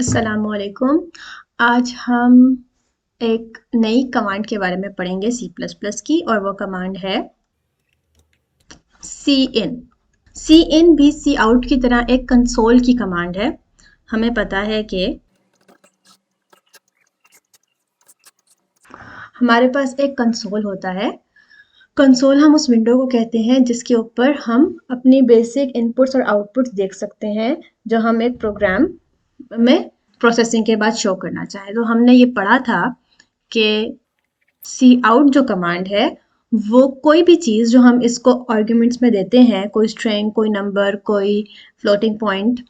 अस्सलामुअलैकुम। आज हम एक नई कमांड के बारे में पढ़ेंगे C++ की, और वो कमांड है cin। cin भी cout की तरह एक कंसोल की कमांड है। हमें पता है कि हमारे पास एक कंसोल होता है। कंसोल हम उस विंडो को कहते हैं जिसके ऊपर हम अपनी बेसिक इनपुट्स और आउटपुट्स देख सकते हैं जो हम एक प्रोग्राम में प्रोसेसिंग के बाद शो करना चाहें। तो हमने ये पढ़ा था कि सी आउट जो कमांड है वो कोई भी चीज़ जो हम इसको आर्ग्यूमेंट्स में देते हैं, कोई स्ट्रिंग, कोई नंबर, कोई फ्लोटिंग पॉइंट,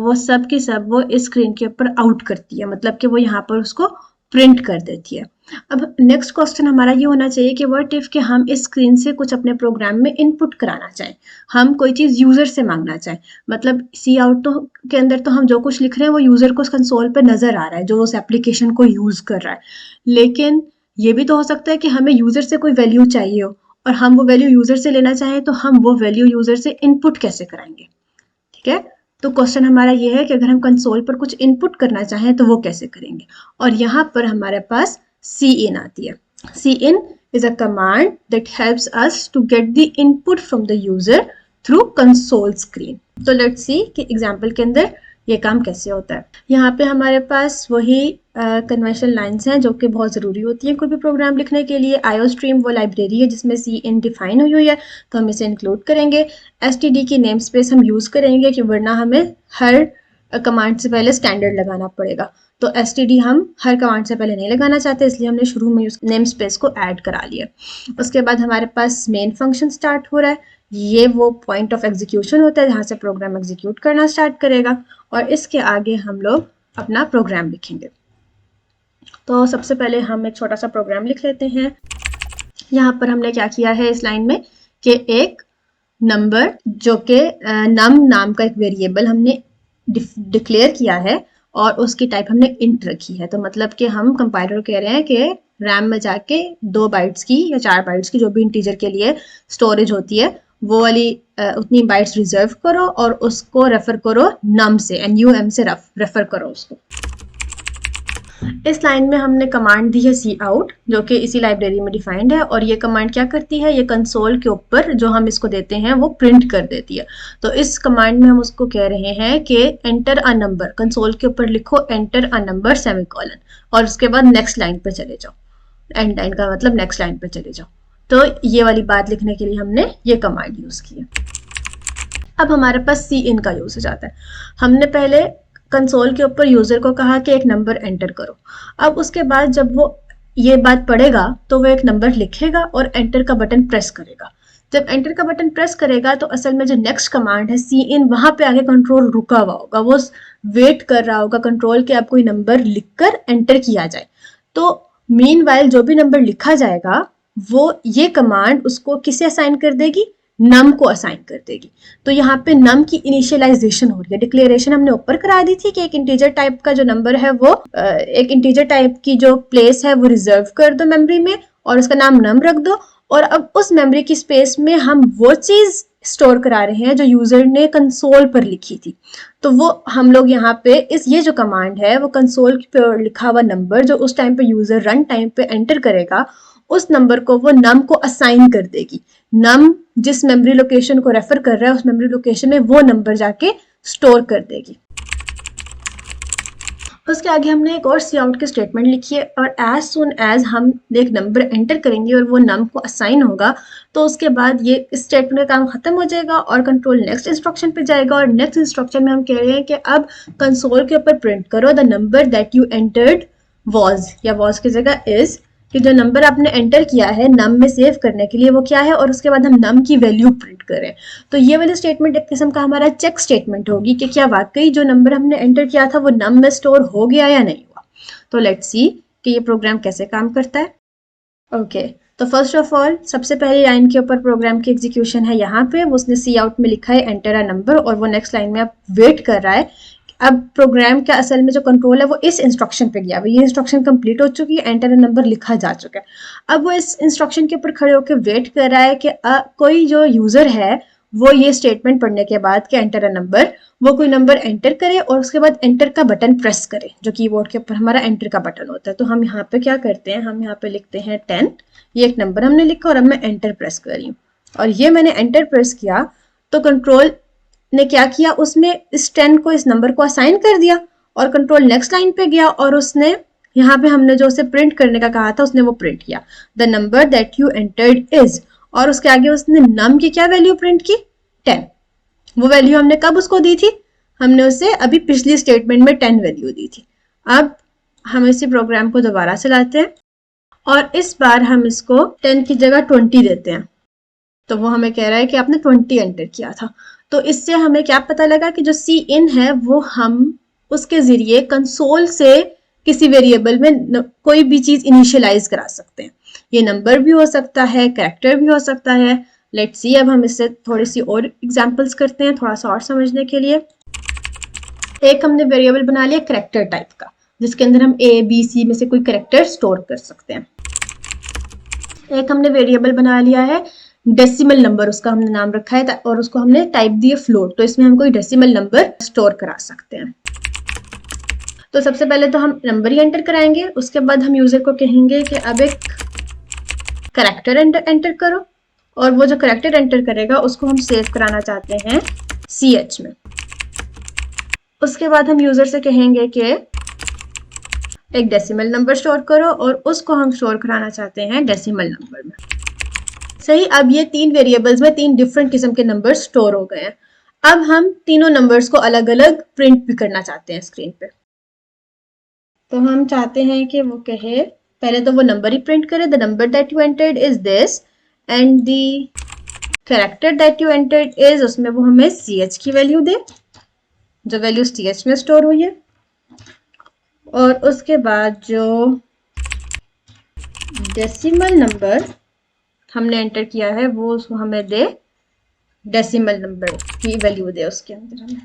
वो सब की सब वो इस स्क्रीन के ऊपर आउट करती है, मतलब कि वो यहाँ पर उसको प्रिंट कर देती है। अब नेक्स्ट क्वेश्चन हमारा ये होना चाहिए कि व्हाट इफ कि हम इस स्क्रीन से कुछ अपने प्रोग्राम में इनपुट कराना चाहें, हम कोई चीज़ यूज़र से मांगना चाहें। मतलब सी आउट तो के अंदर तो हम जो कुछ लिख रहे हैं वो यूज़र को कंसोल पे नज़र आ रहा है जो उस एप्लीकेशन को यूज़ कर रहा है, लेकिन ये भी तो हो सकता है कि हमें यूज़र से कोई वैल्यू चाहिए हो और हम वो वैल्यू यूज़र से लेना चाहें, तो हम वो वैल्यू यूज़र से इनपुट कैसे कराएंगे? ठीक है, तो क्वेश्चन हमारा ये है कि अगर हम कंसोल पर कुछ इनपुट करना चाहें तो वो कैसे करेंगे। और यहाँ पर हमारे पास cin आती है। cin is a command that helps us to get the input from the user through console screen। तो लेट्स सी कि एग्जांपल के अंदर ये काम कैसे होता है। यहाँ पे हमारे पास वही कन्वेंशनल लाइंस हैं जो कि बहुत ज़रूरी होती हैं कोई भी प्रोग्राम लिखने के लिए। आईओस्ट्रीम वो लाइब्रेरी है जिसमें cin डिफाइन हुई है, तो हम इसे इंक्लूड करेंगे। std की नेम स्पेस हम यूज़ करेंगे कि वरना हमें हर कमांड से पहले स्टैंडर्ड लगाना पड़ेगा, तो std हम हर कमांड से पहले नहीं लगाना चाहते, इसलिए हमने शुरू में नेम स्पेस को ऐड करा लिया। उसके बाद हमारे पास मेन फंक्शन स्टार्ट हो रहा है, ये वो पॉइंट ऑफ एग्जीक्यूशन होता है जहाँ से प्रोग्राम एग्जीक्यूट करना स्टार्ट करेगा, और इसके आगे हम लोग अपना प्रोग्राम लिखेंगे। तो सबसे पहले हम एक छोटा सा प्रोग्राम लिख लेते हैं। यहाँ पर हमने क्या किया है इस लाइन में कि एक नंबर जो कि नम नाम का एक वेरिएबल हमने डिक्लेयर किया है और उसकी टाइप हमने इंट रखी है। तो मतलब कि हम कंपाइलर कह रहे हैं कि रैम में जाके 2 बाइट्स की या 4 बाइट्स की जो भी इंटीजर के लिए स्टोरेज होती है वो वाली उतनी बाइट्स रिजर्व करो और उसको रेफर करो नम से, NUM से रेफर करो उसको। इस लाइन में हमने कमांड दी है सी आउट जो कि इसी लाइब्रेरी में डिफाइंड है, और ये कमांड क्या करती है, ये कंसोल के ऊपर जो हम इसको देते हैं वो प्रिंट कर देती है। तो इस कमांड में हम उसको कह रहे हैं कि एंटर अ नंबर, कंसोल के ऊपर लिखो एंटर अ नंबर सेमीकोलन, और उसके बाद नेक्स्ट लाइन पे चले जाओ। एंड लाइन का मतलब नेक्स्ट लाइन पे चले जाओ। तो ये वाली बात लिखने के लिए हमने ये कमांड यूज की है। अब हमारे पास सी इन का यूज हो जाता है। हमने पहले कंसोल के ऊपर यूजर को कहा कि एक नंबर एंटर करो। अब उसके बाद जब वो ये बात पढ़ेगा तो वो एक नंबर लिखेगा और एंटर का बटन प्रेस करेगा। जब एंटर का बटन प्रेस करेगा तो असल में जो नेक्स्ट कमांड है सी इन, वहां पे आगे कंट्रोल रुका हुआ होगा, वो वेट कर रहा होगा कंट्रोल के अब कोई नंबर लिखकर एंटर किया जाए। तो मीनवाइल जो भी नंबर लिखा जाएगा वो ये कमांड उसको किसे असाइन कर देगी, नम को असाइन कर देगी। तो यहाँ पे नम की इनिशियलाइजेशन हो रही है। डिक्लेरेशन हमने ऊपर करा दी थी कि एक इंटीजर टाइप का जो नंबर है वो एक इंटीजर टाइप की जो प्लेस है वो रिजर्व कर दो मेमोरी में और उसका नाम नम रख दो, और अब उस मेमोरी की स्पेस में हम वो चीज स्टोर करा रहे हैं जो यूजर ने कंसोल पर लिखी थी। तो वो हम लोग यहाँ पे ये जो कमांड है वो कंसोल पर लिखा हुआ नंबर जो उस टाइम पे यूजर रन टाइम पे एंटर करेगा, उस नंबर को वो नम को असाइन कर देगी। नम जिस मेमोरी लोकेशन को रेफर कर रहा है उस मेमोरी लोकेशन में वो नंबर जाके स्टोर कर देगी। उसके आगे हमने एक और सी आउट की स्टेटमेंट लिखी है, और एज सुन एज हम एक नंबर एंटर करेंगे और वो नम को असाइन होगा तो उसके बाद ये इस स्टेटमेंट का काम खत्म हो जाएगा और कंट्रोल नेक्स्ट इंस्ट्रक्शन पे जाएगा। और नेक्स्ट इंस्ट्रक्शन में हम कह रहे हैं कि अब कंसोल के ऊपर प्रिंट करो the number that you entered was, या वॉज की जगह इज, कि जो नंबर आपने एंटर किया है नम में सेव करने के लिए वो क्या है, और उसके बाद हम नम की वैल्यू प्रिंट करें। तो ये वाली स्टेटमेंट एक किस्म का हमारा चेक स्टेटमेंट होगी कि क्या वाकई जो नंबर हमने एंटर किया था वो नम में स्टोर हो गया या नहीं हुआ। तो लेट्स सी कि ये प्रोग्राम कैसे काम करता है। ओके, तो फर्स्ट ऑफ ऑल सबसे पहली लाइन के ऊपर प्रोग्राम की एग्जीक्यूशन है। यहाँ पे उसने सी आउट में लिखा है एंटर अ नंबर, और वो नेक्स्ट लाइन में अब वेट कर रहा है। अब प्रोग्राम का असल में जो कंट्रोल है वो इस इंस्ट्रक्शन पे गया, ये इंस्ट्रक्शन कंप्लीट हो चुकी है, एंटर अ नंबर लिखा जा चुका है। अब वो इस इंस्ट्रक्शन के ऊपर खड़े होकर वेट कर रहा है कि कोई जो यूजर है वो ये स्टेटमेंट पढ़ने के बाद कि एंटर अ नंबर, वो कोई नंबर एंटर करे और उसके बाद एंटर का बटन प्रेस करे, जो कीबोर्ड के ऊपर हमारा एंटर का बटन होता है। तो हम यहाँ पे क्या करते हैं, हम यहाँ पे लिखते हैं 10, ये एक नंबर हमने लिखा और अब मैं एंटर प्रेस कर रही हूँ, और ये मैंने एंटर प्रेस किया तो कंट्रोल ने क्या किया, उसमें इस 10 को इस नंबर को असाइन कर दिया, और कंट्रोल नेक्स्ट लाइन पे गया और उसने यहाँ पे हमने जो उसे प्रिंट करने का कहा था उसने वो प्रिंट किया, the number that you entered is, और उसके आगे उसने नम की क्या वैल्यू प्रिंट की, 10। वो वैल्यू हमने कब उसको दी थी, हमने उसे अभी पिछली स्टेटमेंट में 10 वैल्यू दी थी। अब हम इसी प्रोग्राम को दोबारा चलाते हैं और इस बार हम इसको 10 की जगह 20 देते हैं, तो वो हमें कह रहा है कि आपने 20 एंटर किया था। तो इससे हमें क्या पता लगा कि जो सी इन है वो हम उसके जरिए कंसोल से किसी वेरिएबल में कोई भी चीज इनिशियलाइज करा सकते हैं। ये नंबर भी हो सकता है, कैरेक्टर भी हो सकता है। लेट्स सी, अब हम इससे थोड़ी सी और एग्जांपल्स करते हैं थोड़ा सा और समझने के लिए। एक हमने वेरिएबल बना लिया कैरेक्टर टाइप का, जिसके अंदर हम ए बी सी में से कोई कैरेक्टर स्टोर कर सकते हैं। एक हमने वेरिएबल बना लिया है डेसिमल नंबर, उसका हमने नाम रखा है और उसको हमने टाइप दिया फ्लोट, तो इसमें हम कोई डेसिमल नंबर स्टोर करा सकते हैं। तो सबसे पहले तो हम नंबर ही एंटर कराएंगे, उसके बाद हम यूजर को कहेंगे कि अब एक कैरेक्टर एंटर करो, और वो जो कैरेक्टर एंटर करेगा उसको हम सेव कराना चाहते हैं CH में। उसके बाद हम यूजर से कहेंगे कि एक डेसिमल नंबर स्टोर करो, और उसको हम स्टोर कराना चाहते हैं डेसिमल नंबर में। सही, अब ये 3 वेरिएबल्स में 3 डिफरेंट किस्म के नंबर स्टोर हो गए हैं। अब हम तीनों नंबर्स को अलग अलग प्रिंट भी करना चाहते हैं स्क्रीन पे। तो हम चाहते हैं कि वो कहे, पहले तो वो नंबर ही प्रिंट करे, the number that you entered is this, and the character that you entered is, उसमें वो हमें CH की वैल्यू दे, जो वैल्यू CH में स्टोर हुई है। और उसके बाद जो डेसिमल नंबर हमने एंटर किया है वो उसको हमें दे, डेसिमल नंबर की वैल्यू दे उसके अंदर हमें।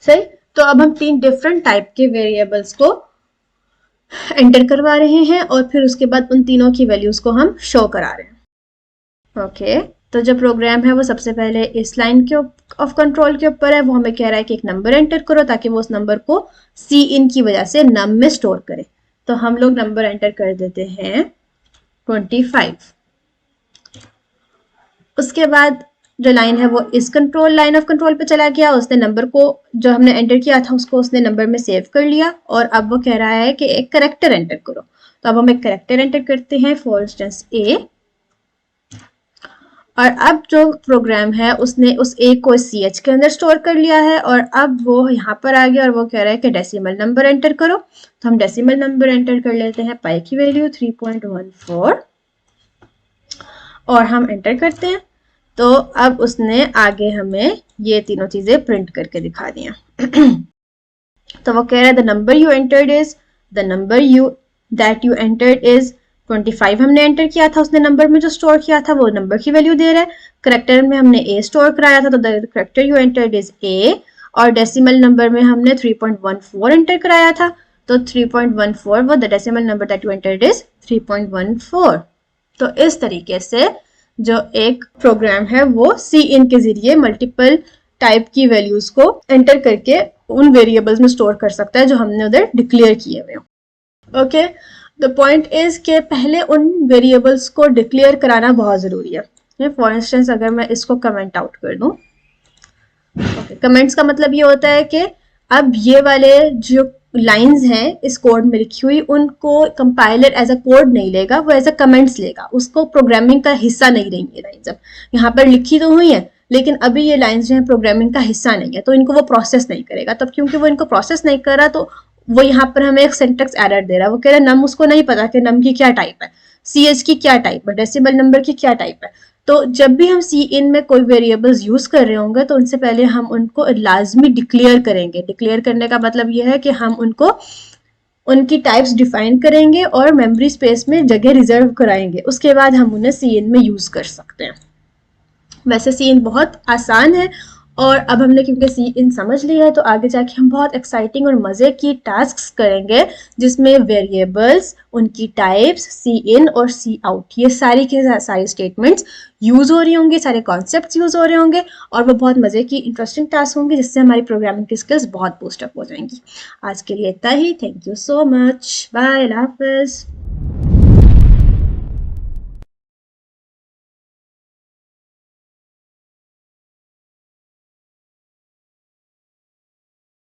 सही, तो अब हम 3 डिफरेंट टाइप के वेरिएबल्स को एंटर करवा रहे हैं और फिर उसके बाद उन तीनों की वैल्यूज को हम शो करा रहे हैं। ओके, तो जो प्रोग्राम है वो सबसे पहले इस लाइन के ऑफ कंट्रोल के ऊपर है, वो हमें कह रहा है कि एक नंबर एंटर करो ताकि वो उस नंबर को सी इन की वजह से नम में स्टोर करे। तो हम लोग नंबर एंटर कर देते हैं 25। उसके बाद जो लाइन है वो इस कंट्रोल लाइन ऑफ कंट्रोल पे चला गया, उसने नंबर को जो हमने एंटर किया था उसको उसने नंबर में सेव कर लिया, और अब वो कह रहा है कि एक कैरेक्टर एंटर करो। तो अब हम एक कैरेक्टर एंटर करते हैं, फॉर इंस्टेंस A, और अब जो प्रोग्राम है उसने उस A को CH के अंदर स्टोर कर लिया है, और अब वो यहाँ पर आ गया और वो कह रहा है कि डेसिमल नंबर एंटर करो। तो हम डेसिमल नंबर एंटर कर लेते हैं, पाई की वैल्यू 3.14, और हम एंटर करते हैं। तो अब उसने आगे हमें ये तीनों चीजें प्रिंट करके दिखा दिया। तो वो कह रहा है the number you entered is, the number you that you entered is 25 हमने एंटर किया था, उसने नंबर में जो स्टोर किया था वो नंबर की वैल्यू दे रहा है। करेक्टर में हमने A स्टोर कराया था तो the character you entered is A, और डेसिमल नंबर में हमने 3.14 एंटर कराया था, तो 3.14 वो the decimal number that you entered is 3.14। तो इस तरीके से जो एक प्रोग्राम है वो सी इन के जरिए मल्टीपल टाइप की वैल्यूज को एंटर करके उन वेरिएबल्स में स्टोर कर सकता है जो हमने उधर डिक्लेयर किए हुए हैं। ओके, द पॉइंट इज के पहले उन वेरिएबल्स को डिक्लेयर कराना बहुत जरूरी है। फॉर इंस्टेंस अगर मैं इसको कमेंट आउट कर दूं, कमेंट्स का मतलब ये होता है कि अब ये वाले जो लाइंस हैं इस कोड में लिखी हुई उनको कंपाइलर एज अ कोड नहीं लेगा, वो एज अ कमेंट्स लेगा, उसको प्रोग्रामिंग का हिस्सा नहीं रहेंगे लाइंस। अब यहाँ पर लिखी तो हुई है लेकिन अभी ये लाइंस जो है प्रोग्रामिंग का हिस्सा नहीं है, तो इनको वो प्रोसेस नहीं करेगा। तब क्योंकि वो इनको प्रोसेस नहीं कर रहा तो वो यहाँ पर हमें एक सिंटेक्स एरर दे रहा है। वो कह रहा है नम उसको नहीं पता कि नम की क्या टाइप है, CH की क्या टाइप है, डेसिमल नंबर की क्या टाइप है। तो जब भी हम सी इन में कोई वेरिएबल्स यूज कर रहे होंगे तो उनसे पहले हम उनको लाजमी डिक्लेयर करेंगे। डिक्लेयर करने का मतलब यह है कि हम उनको उनकी टाइप्स डिफाइन करेंगे और मेमोरी स्पेस में जगह रिजर्व कराएंगे, उसके बाद हम उन्हें सी इन में यूज कर सकते हैं। वैसे सी इन बहुत आसान है और अब हमने क्योंकि सी इन समझ लिया है तो आगे जाके हम बहुत एक्साइटिंग और मज़े की टास्क्स करेंगे जिसमें वेरिएबल्स, उनकी टाइप्स, सी इन और सी आउट ये सारी के सारी स्टेटमेंट्स यूज़ हो रही होंगी, सारे कॉन्सेप्ट्स यूज़ हो रहे होंगे और वो बहुत मज़े की इंटरेस्टिंग टास्क होंगे जिससे हमारी प्रोग्रामिंग की स्किल्स बहुत बूस्ट अप हो जाएंगी। आज के लिए इतना ही। Thank you so much. Bye. अल्लाह हाफिज़।